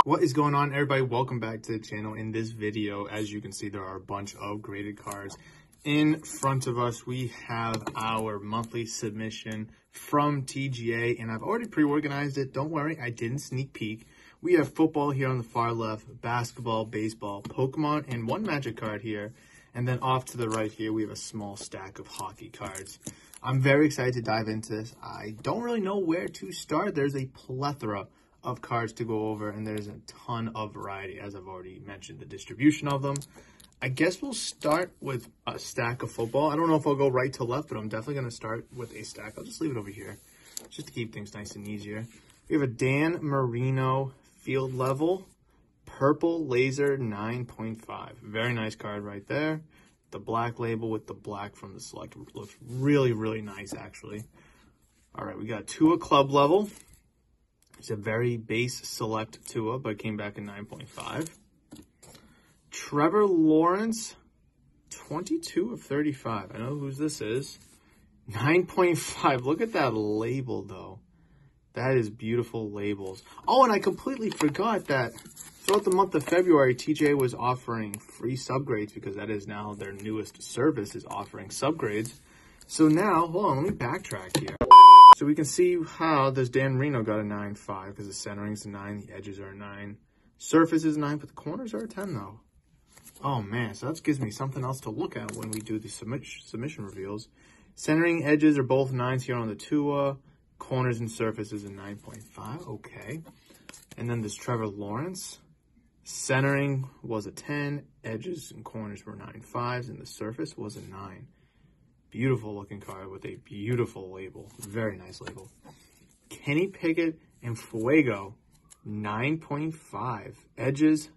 What is going on, everybody? Welcome back to the channel. In this video, as you can see, there are a bunch of graded cards. In front of us, we have our monthly submission from TGA, and I've already pre-organized it. Don't worry, I didn't sneak peek. We have football here on the far left, basketball, baseball, Pokemon, and one Magic card here. And then off to the right here, we have a small stack of hockey cards. I'm very excited to dive into this. I don't really know where to start. There's a plethora of cards to go over, and there's a ton of variety, as I've already mentioned, the distribution of them. I guess we'll start with a stack of football. I don't know if I'll go right to left, but I'm definitely going to start with a stack. I'll just leave it over here, just to keep things nice and easier. We have a Dan Marino field level, purple laser 9.5. Very nice card right there. The black label with the black from the select looks really, really nice, actually. All right, we got Tua club level. It's a very base select Tua, but came back in 9.5. Trevor Lawrence, 22 of 35. I know who this is. 9.5. Look at that label, though. That is beautiful labels. Oh, and I completely forgot that throughout the month of February, TGA was offering free subgrades because that is now their newest service, is offering subgrades. So now, hold on, let me backtrack here. So we can see how this Dan Marino got a 9.5 because the centering's a 9, the edges are a 9. Surface is a 9, but the corners are a 10, though. Oh, man, so that gives me something else to look at when we do the submission reveals. Centering edges are both 9s here on the Tua. Corners and surface is a 9.5, okay. And then this Trevor Lawrence. Centering was a 10, edges and corners were 9.5s, and the surface was a 9. Beautiful looking card with a beautiful label. Very nice label. Kenny Pickett and Fuego, 9.5. Edges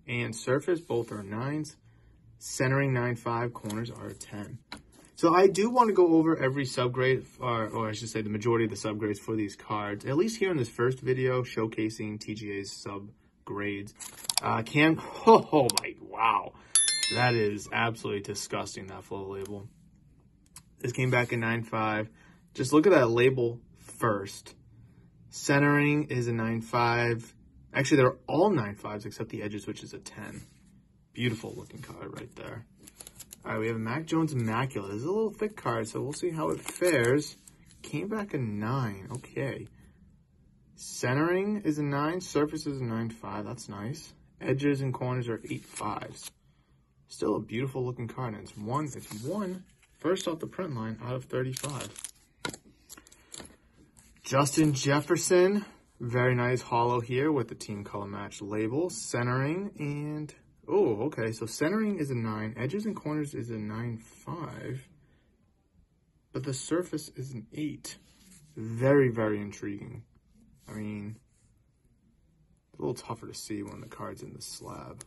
and surface, both are 9s. Centering 9.5, corners are a 10. So I do want to go over every subgrade, or I should say the majority of the subgrades for these cards, at least here in this first video showcasing TGA's subgrades. Oh my, wow. That is absolutely disgusting, that flow label. This came back in 9.5. Just look at that label first. Centering is a 9.5. Actually, they're all 9.5s except the edges, which is a 10. Beautiful looking card right there. All right, we have a Mac Jones Immaculate. This is a little thick card, so we'll see how it fares. Came back a 9. Okay. Centering is a 9. Surface is a 9.5. That's nice. Edges and corners are 8.5s. Still a beautiful looking card, and it's one first off the print line out of 35. Justin Jefferson, very nice hollow here with the team color match label. Centering and, oh, okay, so centering is a 9. Edges and corners is a 9.5. But the surface is an 8. Very, very intriguing. I mean, a little tougher to see when the card's in the slab.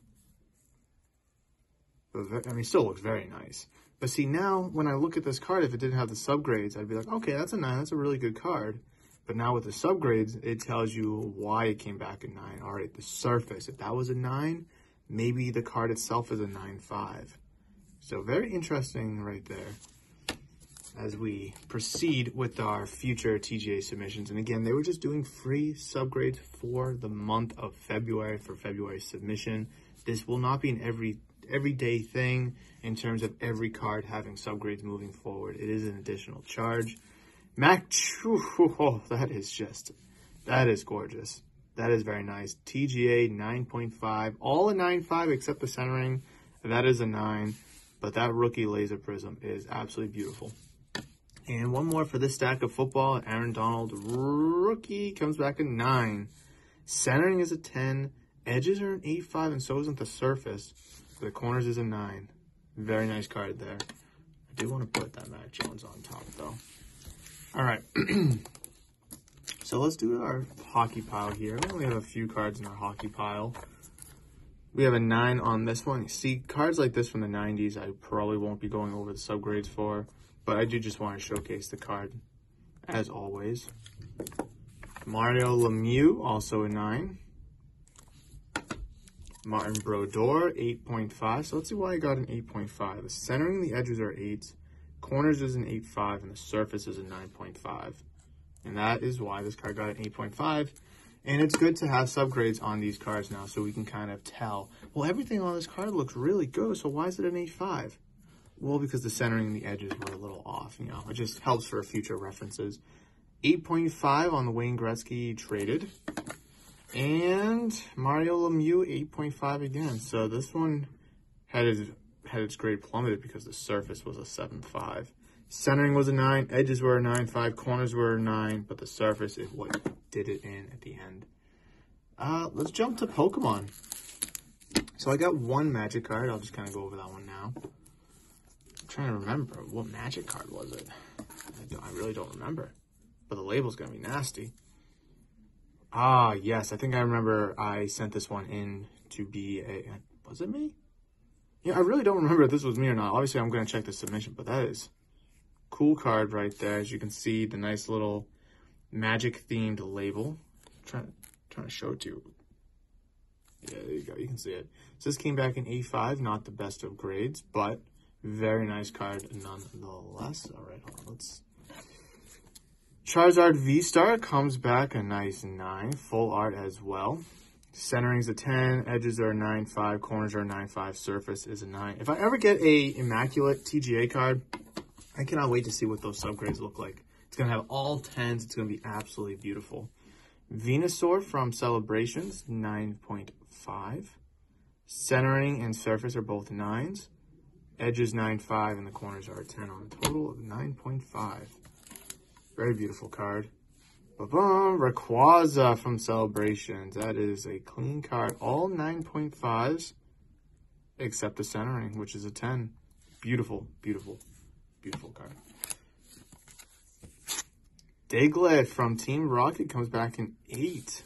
But, I mean, still looks very nice. But see, now, when I look at this card, if it didn't have the subgrades, I'd be like, okay, that's a 9. That's a really good card. But now with the subgrades, it tells you why it came back a 9. All right, the surface, if that was a 9, maybe the card itself is a 9.5. So very interesting right there as we proceed with our future TGA submissions. And again, they were just doing free subgrades for the month of February for February submission. This will not be an everyday thing in terms of every card having subgrades moving forward. It is an additional charge. Oh, that is gorgeous. That is very nice. TGA 9.5, all a 9.5 except the centering. That is a 9, but that rookie laser prism is absolutely beautiful. And one more for this stack of football. Aaron Donald rookie comes back a 9. Centering is a 10. Edges are an 8.5, and so isn't the surface. The corners is a 9. Very nice card there. I do want to put that Mac Jones on top, though. All right. So let's do our hockey pile here. We only have a few cards in our hockey pile. We have a 9 on this one. See, cards like this from the 90s, I probably won't be going over the subgrades for, but I do just want to showcase the card, as always. Mario Lemieux, also a 9. Martin Brodeur, 8.5. So let's see why I got an 8.5. The centering, the edges are 8s. Corners is an 8.5, and the surface is a 9.5. And that is why this card got an 8.5. And it's good to have subgrades on these cards now so we can kind of tell, well, everything on this card looks really good, so why is it an 8.5? Well, because the centering and the edges were a little off, you know. It just helps for future references. 8.5 on the Wayne Gretzky traded. And Mario Lemieux, 8.5 again. So this one had its grade plummeted because the surface was a 7.5. Centering was a 9, edges were a 9.5, corners were a 9, but the surface is what did it in at the end. Let's jump to Pokemon. So I got one Magic card. I'll just kind of go over that one now. I'm trying to remember, what Magic card was it? I really don't remember, but the label's going to be nasty. Ah, yes, I think I remember I sent this one in to be a, was it me? Yeah, I really don't remember if this was me or not. Obviously, I'm going to check the submission, but that is cool card right there. As you can see, the nice little Magic-themed label. I'm trying to show it to you. Yeah, there you go. You can see it. So this came back in 8.5, not the best of grades, but very nice card nonetheless. All right, hold on. Let's... Charizard V-Star comes back a nice 9, full art as well. Centering's a 10, edges are a 9.5, corners are a 9.5, surface is a 9. If I ever get a immaculate TGA card, I cannot wait to see what those subgrades look like. It's going to have all 10s. It's going to be absolutely beautiful. Venusaur from Celebrations, 9.5. Centering and surface are both 9s. Edges 9.5 and the corners are a 10 on a total of 9.5. Very beautiful card. Ba-bum, Rayquaza from Celebrations. That is a clean card. All 9.5s except the centering, which is a 10. Beautiful, beautiful, beautiful card. Diglett from Team Rocket comes back in 8.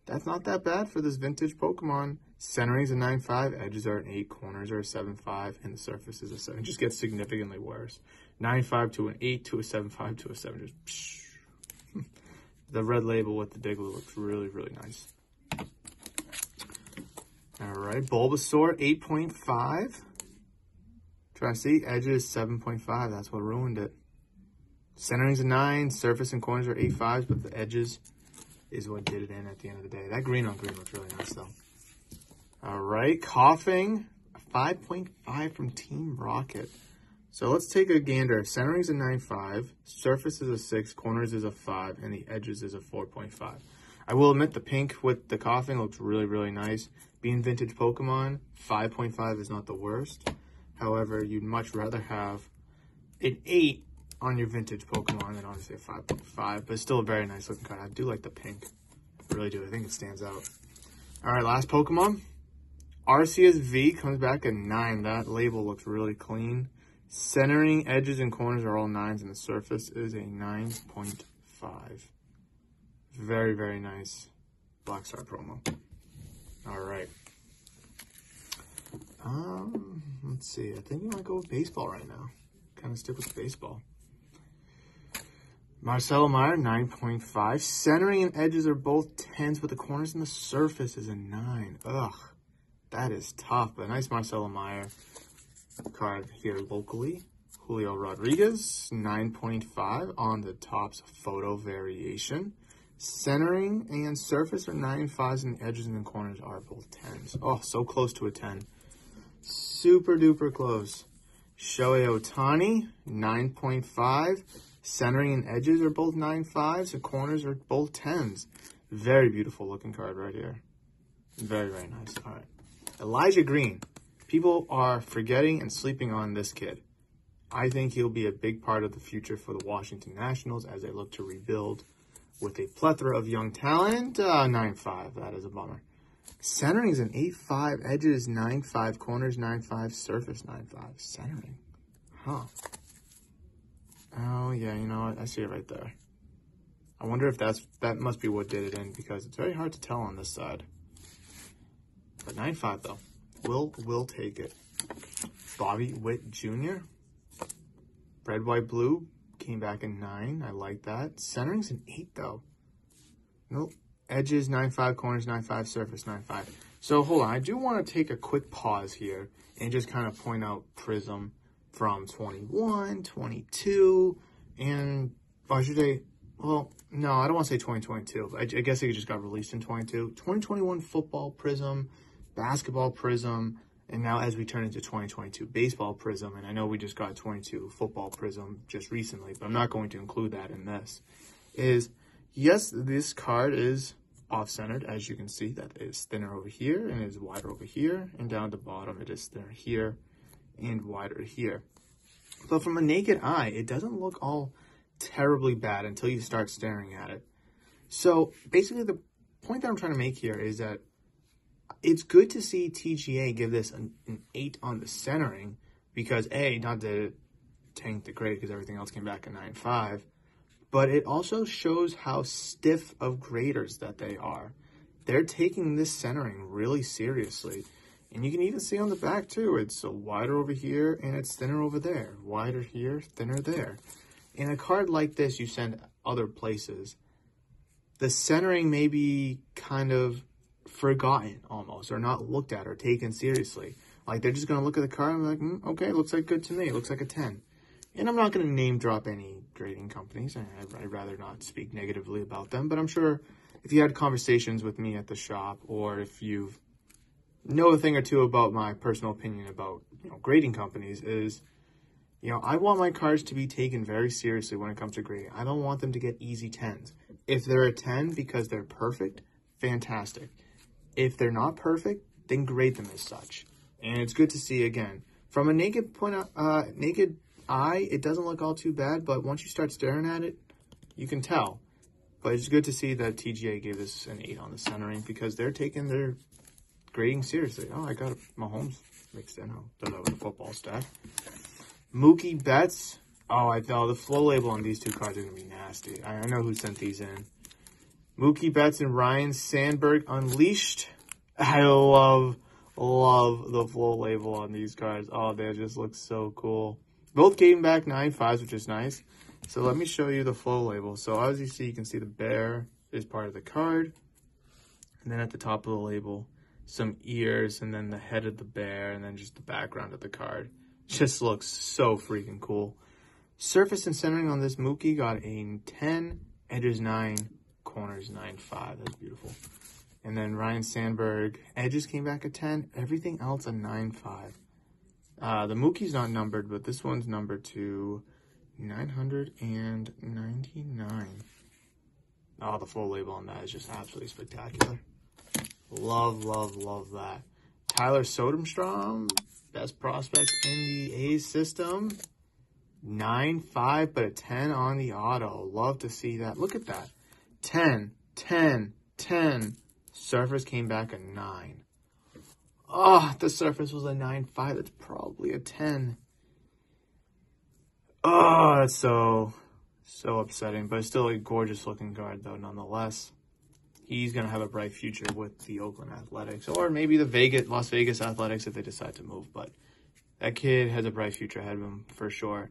That's not that bad for this vintage Pokemon. Centering's a 9.5, edges are an 8, corners are a 7.5, and the surface is a 7. It just gets significantly worse. 9.5 to an 8 to a 7.5 to a 7. Just psh. The red label with the Diglett looks really, really nice. All right, Bulbasaur, 8.5. Try to see, edges 7.5. That's what ruined it. Centering's a 9, surface and corners are 8.5s, but the edges is what did it in at the end of the day. That green on green looks really nice, though. All right, Coughing, 5.5 from Team Rocket. So let's take a gander. Centering's a 9.5, surface is a 6, corners is a 5, and the edges is a 4.5. I will admit the pink with the Coughing looks really, really nice. Being vintage Pokemon, 5.5 is not the worst. However, you'd much rather have an 8 on your vintage Pokemon than obviously a 5.5, but it's still a very nice looking card. I do like the pink. I really do. I think it stands out. All right, last Pokemon. Arceus V comes back at 9. That label looks really clean. Centering, edges, and corners are all 9s, and the surface is a 9.5. Very, very nice Black Star promo. All right. Let's see. I think we might go with baseball right now. Kind of stick with baseball. Marcelo Meyer, 9.5. Centering and edges are both 10s, but the corners and the surface is a 9. Ugh, that is tough. But a nice Marcelo Meyer card here locally. Julio Rodriguez, 9.5 on the Topps photo variation. Centering and surface are 9.5s, and the edges and the corners are both 10s. Oh, so close to a 10. Super duper close. Shohei Ohtani, 9.5. Centering and edges are both 9.5s. The corners are both 10s. Very beautiful looking card right here. Very, very nice. All right. Elijah Green. People are forgetting and sleeping on this kid. I think he'll be a big part of the future for the Washington Nationals as they look to rebuild with a plethora of young talent. 9.5. That is a bummer. Centering is an 8.5. Edges 9.5. Corners 9.5. Surface 9.5. Centering. Huh. Oh, yeah, you know what? I see it right there. I wonder if that must be what did it in, because it's very hard to tell on this side. But 9.5, though. We'll take it. Bobby Witt Jr. Red, white, blue. Came back in 9. I like that. Centering's an 8, though. Nope. Edges 9.5, corners 9.5, surface 9.5. So, hold on. I do want to take a quick pause here and just kind of point out Prism from 21, 22, and, or should I, well, no, I don't want to say 2022. I guess it just got released in 22. 2021 football prism, basketball prism, and now as we turn into 2022 baseball prism, and I know we just got 22 football prism just recently, but I'm not going to include that in this, is, yes, this card is off-centered, as you can see. That is thinner over here and is wider over here, and down at the bottom it is thinner here and wider here. But from a naked eye, it doesn't look all terribly bad until you start staring at it. So basically the point that I'm trying to make here is that it's good to see TGA give this an 8 on the centering because A, not to tank the grade because everything else came back at 9.5, but it also shows how stiff of graders that they are. They're taking this centering really seriously. And you can even see on the back too, it's wider over here and it's thinner over there. Wider here, thinner there. In a card like this, you send other places. The centering may be kind of forgotten almost, or not looked at or taken seriously. Like they're just going to look at the card and be like, okay, looks like good to me. It looks like a 10. And I'm not going to name drop any grading companies. I'd rather not speak negatively about them. But I'm sure if you had conversations with me at the shop, or if you know a thing or two about my personal opinion about grading companies, is I want my cards to be taken very seriously when it comes to grading. I don't want them to get easy 10s. If they're a 10 because they're perfect, fantastic. If they're not perfect, then grade them as such. And it's good to see, again, from a naked eye, it doesn't look all too bad, but once you start staring at it, you can tell. But it's good to see that TGA gave this an 8 on the centering because they're taking their grading seriously. Oh, I got Mahomes mixed in. I'll do that with a football stack. Mookie Betts. Oh, I thought the flow label on these two cards are going to be nasty. I know who sent these in. Mookie Betts and Ryan Sandberg Unleashed. I love the flow label on these cards. Oh, they just look so cool. Both came back 9.5s, which is nice. So let me show you the flow label. So as you see, you can see the bear is part of the card. And then at the top of the label, some ears, and then the head of the bear, and then just the background of the card. Just looks so freaking cool. Surface and centering on this Mookie got a 10, edges 9, corners 9.5. That's beautiful. And then Ryan Sandberg, edges came back a 10, everything else a 9.5. The Mookie's not numbered, but this one's numbered to 999. Oh, the full label on that is just absolutely spectacular. Love, love, love that. Tyler Soderstrom, best prospect in the A's system. 9.5, but a 10 on the auto. Love to see that. Look at that. 10, 10, 10. Surface came back a 9. Oh, the surface was a 9.5. That's probably a 10. Oh, that's so upsetting. But it's still a gorgeous looking card, though, nonetheless. He's going to have a bright future with the Oakland Athletics. Or maybe the Las Vegas Athletics if they decide to move. But that kid has a bright future ahead of him, for sure.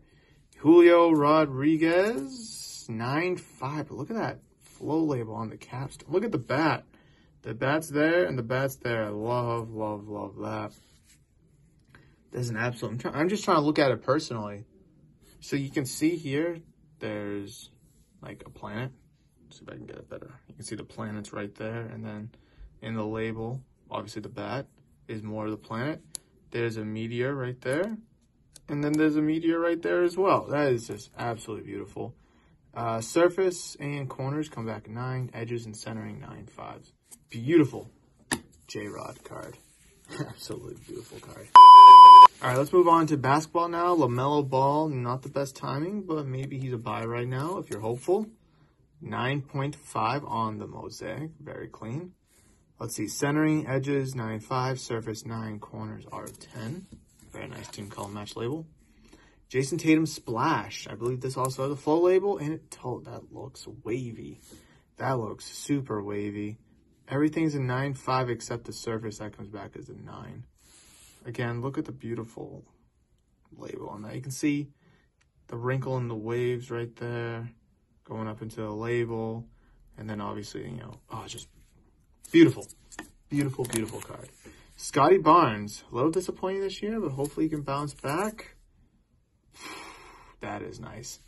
Julio Rodriguez, 9.5. Look at that flow label on the capstone. Look at the bat. The bat's there and the bat's there. I love, love, love that. There's an absolute... I'm just trying to look at it personally. So you can see here, there's like a planet. Let's see if I can get it better. You can see the planets right there. And then in the label, obviously the bat is more of the planet. There's a meteor right there. And then there's a meteor right there as well. That is just absolutely beautiful. Surface and corners come back 9. Edges and centering 9.5s. Beautiful J-Rod card. Absolutely beautiful card. All right, let's move on to basketball now. LaMelo Ball, not the best timing, but maybe he's a buy right now if you're hopeful. 9.5 on the mosaic. Very clean. Let's see. Centering, edges, 9.5. Surface, 9. Corners are 10. Very nice team color match label. Jason Tatum Splash. I believe this also has a flow label, and that looks wavy. That looks super wavy. Everything's a 9.5 except the surface. That comes back as a 9. Again, look at the beautiful label on that. You can see the wrinkle in the waves right there going up into the label. And then obviously, oh, just beautiful. Beautiful, beautiful card. Scotty Barnes, a little disappointing this year, but hopefully he can bounce back. That is nice.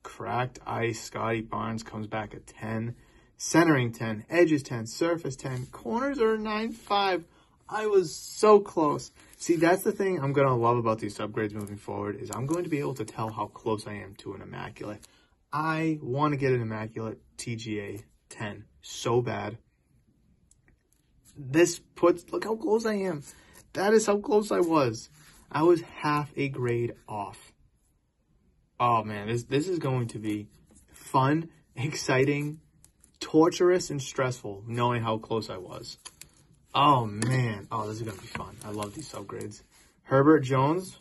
Cracked Ice, Scotty Barnes comes back at 10. Centering 10, edges 10, surface 10, corners are 9.5. I was so close. See, that's the thing I'm going to love about these upgrades moving forward is I'm going to be able to tell how close I am to an Immaculate. I want to get an Immaculate TGA 10 so bad. Look how close I am. That is how close I was. I was half a grade off. Oh man, this is going to be fun, exciting, torturous, and stressful knowing how close I was. Oh man, oh, this is going to be fun. I love these upgrades. Herbert Jones,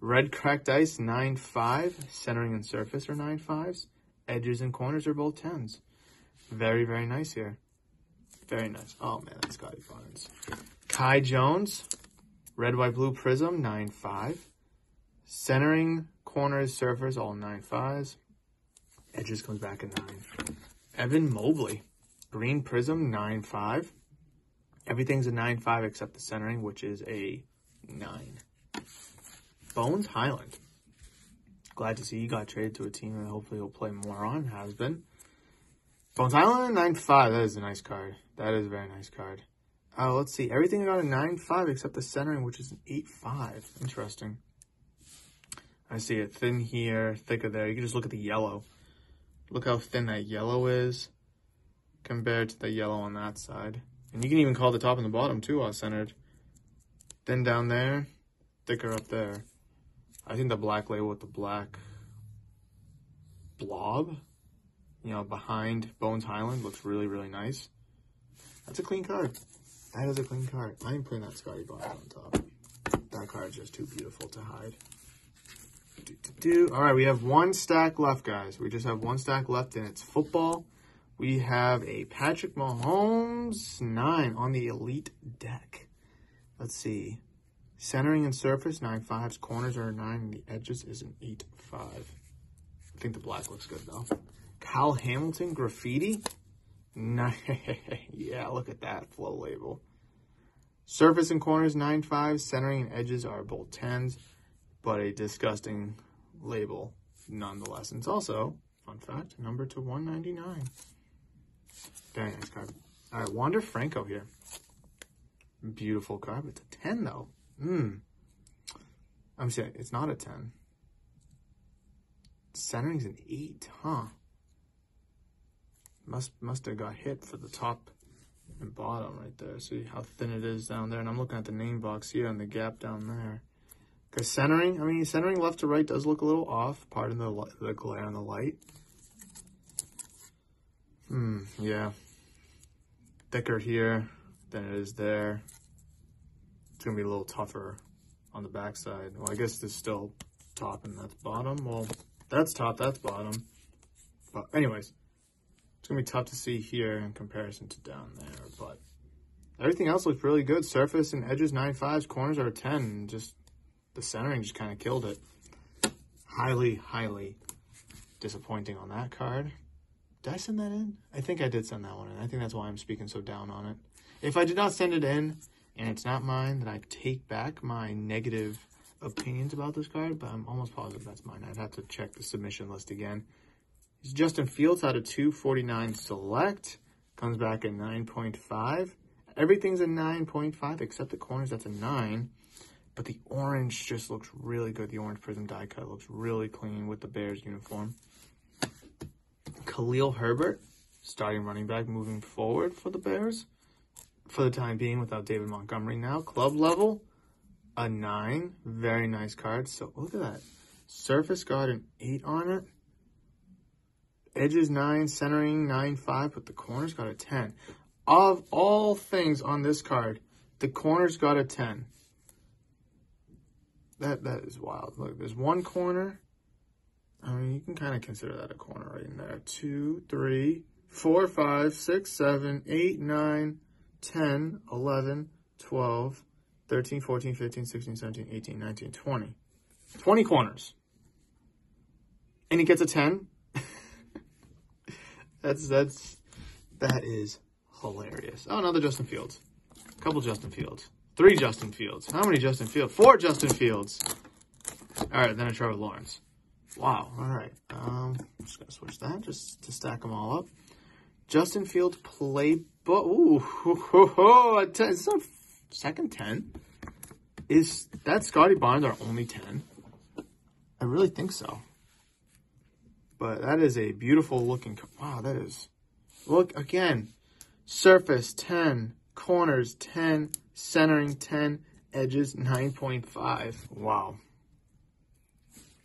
red cracked ice, 9.5. Centering and surface are 9.5s. Edges and corners are both 10s. Very, very nice here. Very nice. Oh man, that's Scotty Barnes. Kai Jones, red, white, blue prism, 9.5. Centering, corners, surface, all 9.5s. Edges comes back at 9. Evan Mobley, green prism, 9.5. Everything's a 9.5 except the centering, which is a 9. Bones Highland. Glad to see he got traded to a team that hopefully he'll play more on. Has been. Bones Highland, 9.5. That is a nice card. That is a very nice card. Let's see. Everything got a 9.5 except the centering, which is an 8.5. Interesting. I see it thin here, thicker there. You can just look at the yellow. Look how thin that yellow is compared to the yellow on that side. And you can even call the top and the bottom too off-centered. Thin down there, thicker up there. I think the black label with the black blob, you know, behind Bones Highland looks really, really nice. That's a clean card. That is a clean card. I ain't putting that Scotty Barnes on top. That card is just too beautiful to hide. All right, we have one stack left, guys. We just have one stack left, and it's football. We have a Patrick Mahomes 9 on the elite deck. Let's see. Centering and surface, 9.5s. Corners are a 9, and the edges is an 8.5. I think the black looks good, though. Kyle Hamilton graffiti. 9. Yeah, look at that flow label. Surface and corners, 9.5. Centering and edges are both 10s, but a disgusting label nonetheless. And it's also, fun fact, numbered to 199. Very nice card. All right, Wander Franco here. Beautiful card. It's a 10, though. I'm saying it's not a 10. Centering's an 8, huh? Must have got hit for the top and bottom right there. See how thin it is down there. And I'm looking at the name box here and the gap down there. Because centering, I mean, centering left to right does look a little off. Pardon the glare on the light. Yeah. Thicker here than it is there. It's going to be a little tougher on the backside. Well, I guess this is still top and that's bottom. Well, that's top, that's bottom. But anyways, it's going to be tough to see here in comparison to down there. But everything else looks really good. Surface and edges, 9.5s. Corners are a 10. And just the centering just kind of killed it. Highly, highly disappointing on that card. Did I send that in? I think I did send that one in. I think that's why I'm speaking so down on it. If I did not send it in and it's not mine, then I take back my negative opinions about this card, but I'm almost positive that's mine. I'd have to check the submission list again. It's Justin Fields out of 249 select. Comes back at 9.5. Everything's a 9.5 except the corners. That's a 9. But the orange just looks really good. The orange prism die cut looks really clean with the Bears uniform. Khalil Herbert, starting running back moving forward for the Bears. For the time being without David Montgomery now. Club level, a 9. Very nice card. So look at that. Surface got an 8 on it. Edges 9, centering 9.5, but the corners got a 10. Of all things on this card, the corners got a 10. That is wild. Look, there's one corner. I mean, you can kind of consider that a corner right in there. 2, 3, 4, 5, 6, 7, 8, 9, 10, 11, 12, 13, 14, 15, 16, 17, 18, 19, 20. 20 corners. And he gets a 10. That is hilarious. Oh, another Justin Fields. A couple Justin Fields. 3 Justin Fields. How many Justin Fields? 4 Justin Fields. All right, then a Trevor Lawrence. Wow. All right. I'm just going to switch that just to stack them all up. Justin Fields playbook. Ooh, a 10. Is this our second 10? Is that Scotty Barnes our only 10? I really think so. But that is a beautiful looking. Wow, that is. Look again. Surface 10, corners 10, centering 10, edges 9.5. Wow.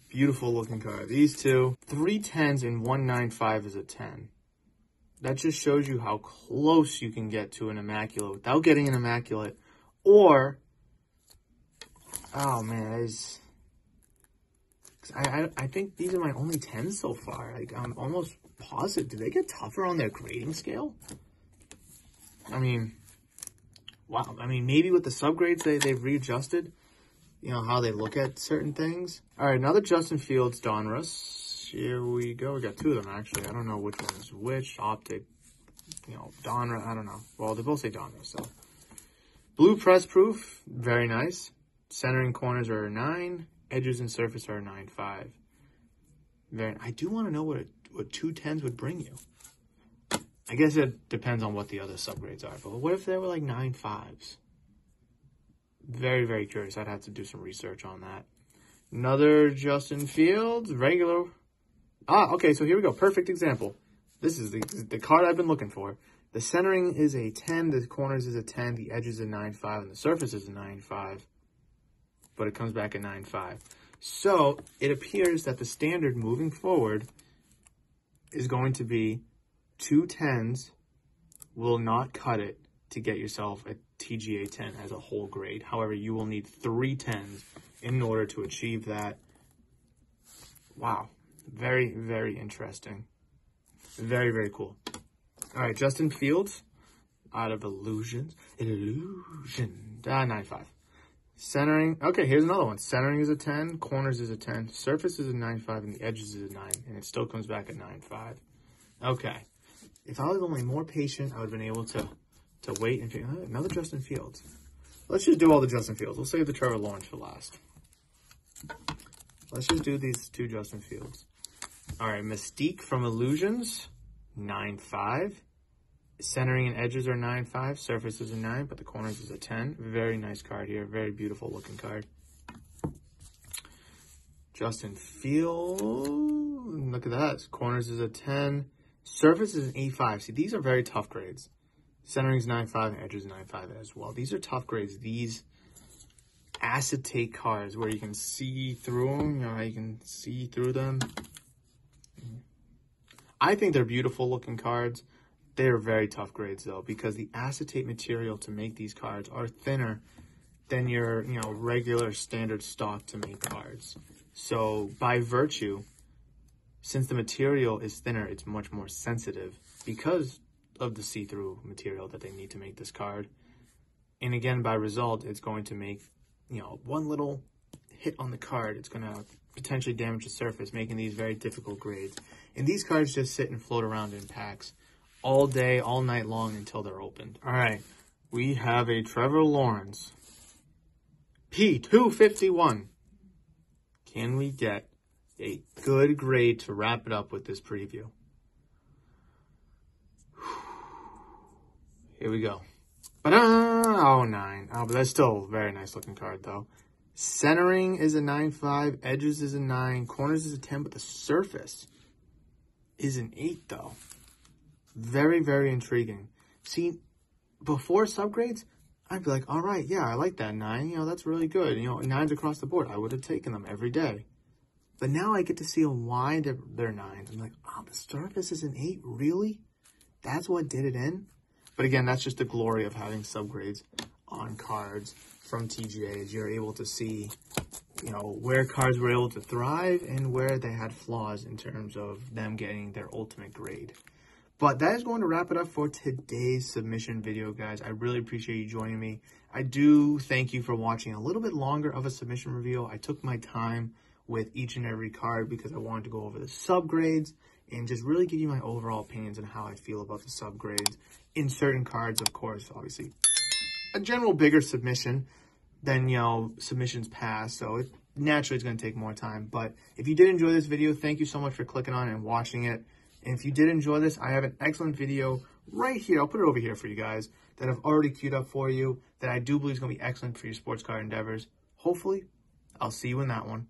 Beautiful looking card. These two, 3 10s and 195 is a 10. That just shows you how close you can get to an immaculate without getting an immaculate. Or, oh man, I think these are my only 10s so far. Like, I'm almost positive. Do they get tougher on their grading scale? I mean, wow. I mean, maybe with the subgrades they've readjusted, you know, how they look at certain things. All right, another Justin Fields Donruss. Here we go. We got 2 of them, actually. I don't know which one is which. Optic, you know, Donruss. I don't know. Well, they both say Donruss, so. Blue press proof. Very nice. Centering corners are 9. Edges and surface are 9.5. I do want to know what 2 10s would bring you. I guess it depends on what the other subgrades are. But what if they were like 9 5s? Very, very curious. I'd have to do some research on that. Another Justin Fields, regular. Okay, so here we go. Perfect example. This is the card I've been looking for. The centering is a 10, the corners is a 10, the edges are 9.5, and the surface is a 9.5. But it comes back at 9.5. So it appears that the standard moving forward is going to be 2 10s will not cut it to get yourself a TGA 10 as a whole grade. However, you will need 3 10s in order to achieve that. Wow. Very, very interesting. Very, very cool. All right, Justin Fields out of Illusion. 9.5. Centering. Okay, here's another one. Centering is a 10. Corners is a 10. Surface is a 9.5. And the edges is a 9. And it still comes back at 9.5. Okay. If I was only more patient, I would have been able to wait and figure another Justin Fields. Let's just do all the Justin Fields. We'll save the Trevor Lawrence for last. Let's just do these 2 Justin Fields. All right, Mystique from Illusions, 9.5. Centering and edges are 9.5. Surface is a 9, but the corners is a 10. Very nice card here. Very beautiful looking card. Justin Fields, look at that. Corners is a 10. Surface is an 8.5. See, these are very tough grades. Centering is 9.5 and edges 9.5 as well. These are tough grades. These acetate cards where you can see through them. You know, you can see through them. I think they're beautiful looking cards. They are very tough grades though, because the acetate material to make these cards are thinner than your, you know, regular standard stock to make cards. So by virtue, since the material is thinner, it's much more sensitive because of the see-through material that they need to make this card. And again, by result, it's going to make, you know, one little hit on the card, it's going to potentially damage the surface, making these very difficult grades. And these cards just sit and float around in packs all day, all night long until they're opened. All right, we have a Trevor Lawrence P251. Can we get a good grade to wrap it up with this preview? Here we go. Oh, 9. Oh, but that's still a very nice looking card, though. Centering is a 9.5. Edges is a 9. Corners is a 10, but the surface is an 8, though. Very, very intriguing. See, before subgrades, I'd be like, all right, yeah, I like that 9. You know, that's really good. You know, 9s across the board. I would have taken them every day. But now I get to see why they're 9s. I'm like, oh, the surface is an 8? Really? That's what did it in? But again, that's just the glory of having subgrades on cards from TGA, is you're able to see, you know, where cards were able to thrive and where they had flaws in terms of them getting their ultimate grade. But that is going to wrap it up for today's submission video, guys. I really appreciate you joining me. I do thank you for watching a little bit longer of a submission review. I took my time with each and every card because I wanted to go over the subgrades and just really give you my overall opinions on how I feel about the subgrades in certain cards, of course, obviously. A general bigger submission than, you know, submissions past. So naturally it's going to take more time. But if you did enjoy this video, thank you so much for clicking on it and watching it. And if you did enjoy this, I have an excellent video right here. I'll put it over here for you guys that I've already queued up for you that I do believe is going to be excellent for your sports car endeavors. Hopefully, I'll see you in that one.